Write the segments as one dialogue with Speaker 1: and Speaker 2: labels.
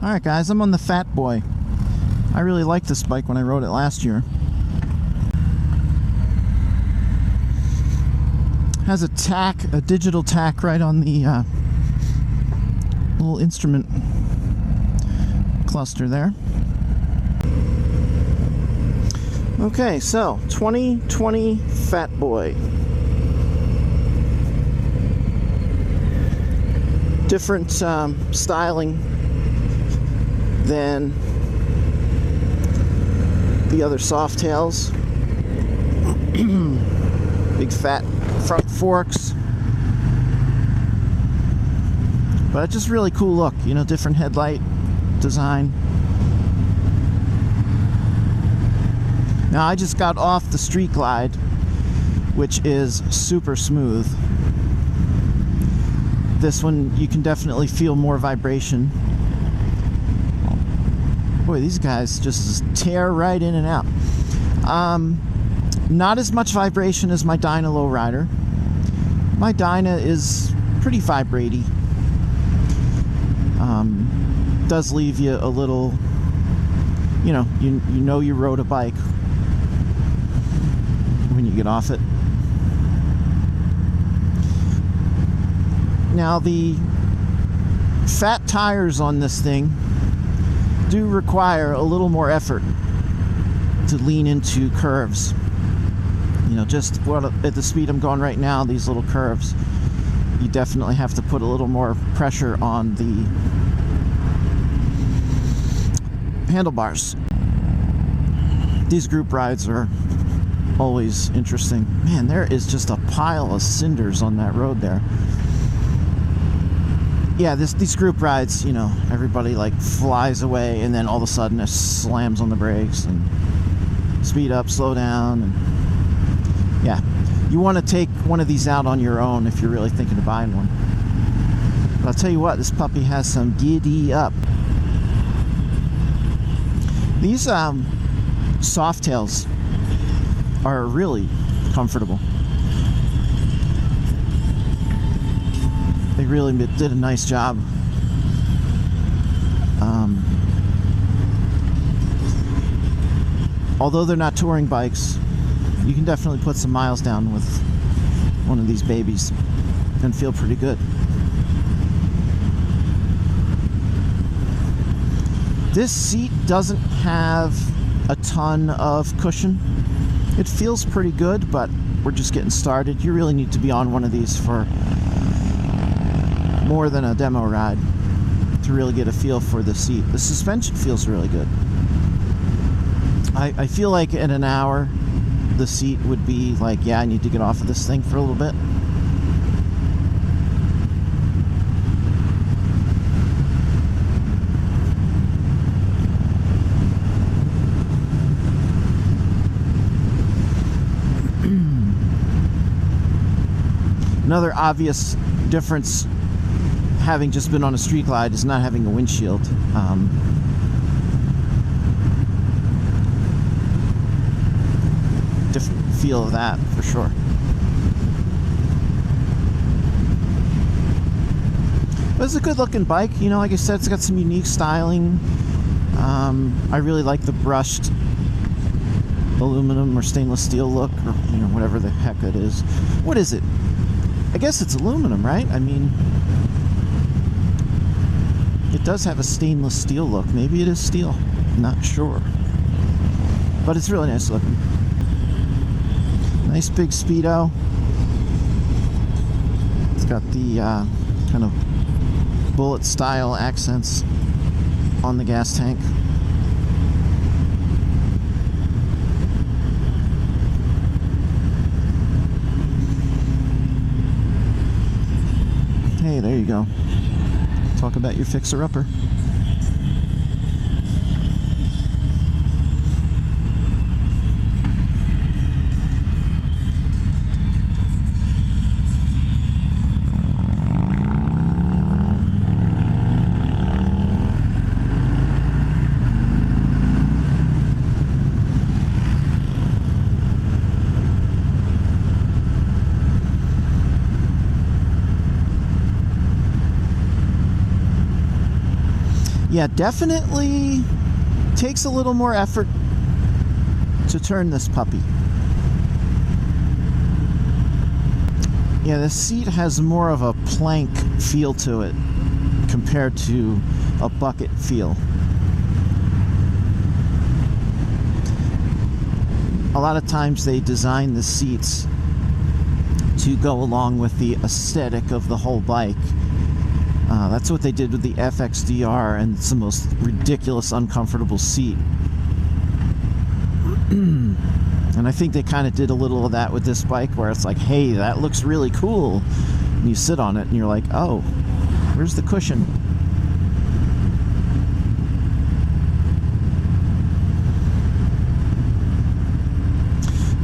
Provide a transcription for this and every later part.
Speaker 1: Alright guys, I'm on the Fat Boy. I really liked this bike when I rode it last year. Has a tack, a digital tack right on the little instrument cluster there. Okay, so 2020 Fat Boy. Different styling than the other Softails. Big fat front forks, but it's just really cool look, you know, different headlight design. Now I just got off the Street Glide, which is super smooth. This one you can definitely feel more vibration. Boy, these guys just tear right in and out. Not as much vibration as my Dyna Lowrider. My Dyna is pretty vibraty. Does leave you a little, you know you rode a bike when you get off it. Now the fat tires on this thing do require a little more effort to lean into curves. You know, just at the speed I'm going right now, these little curves, you definitely have to put a little more pressure on the handlebars. These group rides are always interesting. Man, there is just a pile of cinders on that road there. Yeah, these group rides, you know, everybody like flies away and then all of a sudden it slams on the brakes and speed up, slow down, and yeah, you want to take one of these out on your own if you're really thinking of buying one. But I'll tell you what, this puppy has some giddy up. These Softails are really comfortable. They really did a nice job. Although they're not touring bikes, you can definitely put some miles down with one of these babies and feel pretty good. This seat doesn't have a ton of cushion. It feels pretty good, but we're just getting started. You really need to be on one of these for more than a demo ride to really get a feel for the seat. The suspension feels really good. I feel like in an hour the seat would be like, yeah, I need to get off of this thing for a little bit. Another obvious difference having just been on a Street Glide is not having a windshield. Different feel of that for sure. But it's a good looking bike, you know, like I said, it's got some unique styling. I really like the brushed aluminum or stainless steel look, or you know, whatever the heck it is. What is it? I guess it's aluminum, right? I mean, it does have a stainless steel look. Maybe it is steel. I'm not sure. But it's really nice looking. Nice big speedo. It's got the kind of bullet style accents on the gas tank. Hey, there you go. Talk about your fixer-upper. Yeah, definitely takes a little more effort to turn this puppy. Yeah, the seat has more of a plank feel to it compared to a bucket feel. A lot of times they design the seats to go along with the aesthetic of the whole bike. That's what they did with the FXDR, and it's the most ridiculous, uncomfortable seat. And I think they kind of did a little of that with this bike, where it's like, hey, that looks really cool. And you sit on it and you're like, oh, where's the cushion?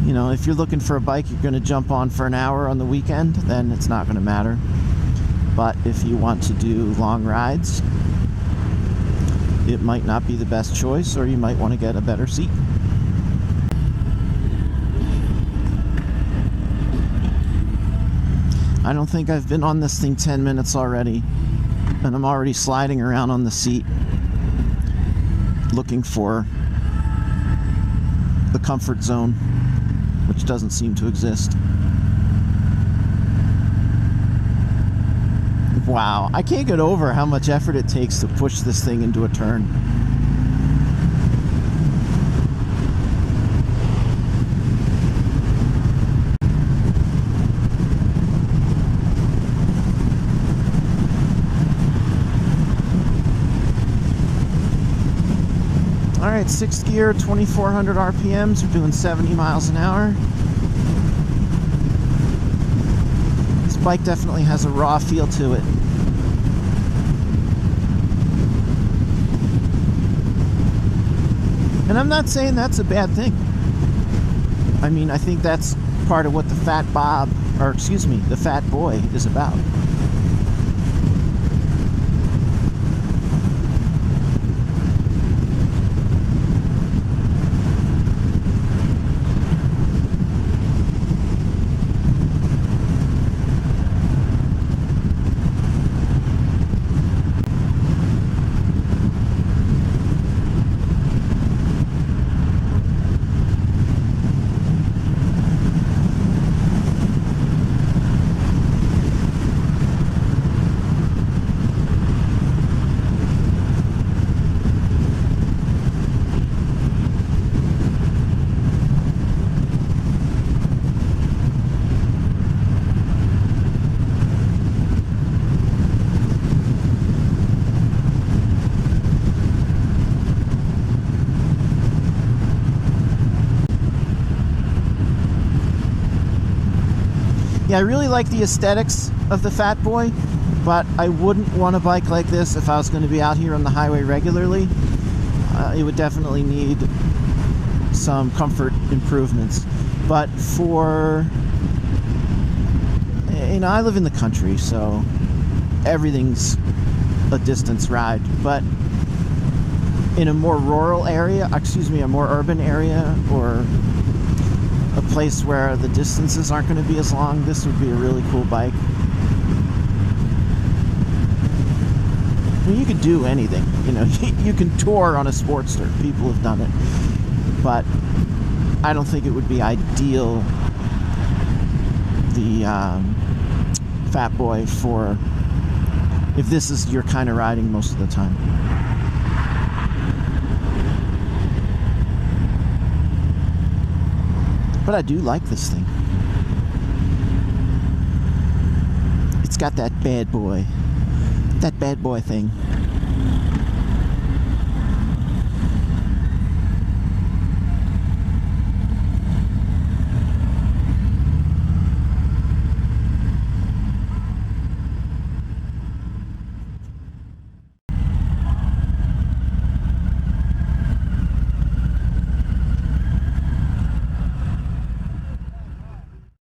Speaker 1: You know, if you're looking for a bike you're going to jump on for an hour on the weekend, then it's not going to matter. But if you want to do long rides, it might not be the best choice, or you might want to get a better seat. I don't think I've been on this thing 10 minutes already, and I'm already sliding around on the seat looking for the comfort zone, which doesn't seem to exist. Wow, I can't get over how much effort it takes to push this thing into a turn. Alright, 6th gear, 2400 RPMs, we're doing 70 miles an hour. This bike definitely has a raw feel to it. And I'm not saying that's a bad thing. I mean, I think that's part of what the Fat Boy is about. Yeah, I really like the aesthetics of the Fat Boy, but I wouldn't want a bike like this if I was going to be out here on the highway regularly. It would definitely need some comfort improvements. But for, you know, I live in the country, so everything's a distance ride. But in a more rural area, a more urban area, or a place where the distances aren't going to be as long, this would be a really cool bike. I mean, you could do anything, you know. You can tour on a Sportster. People have done it. But I don't think it would be ideal, the Fat Boy, for if this is your kind of riding most of the time. But I do like this thing. It's got that bad boy thing.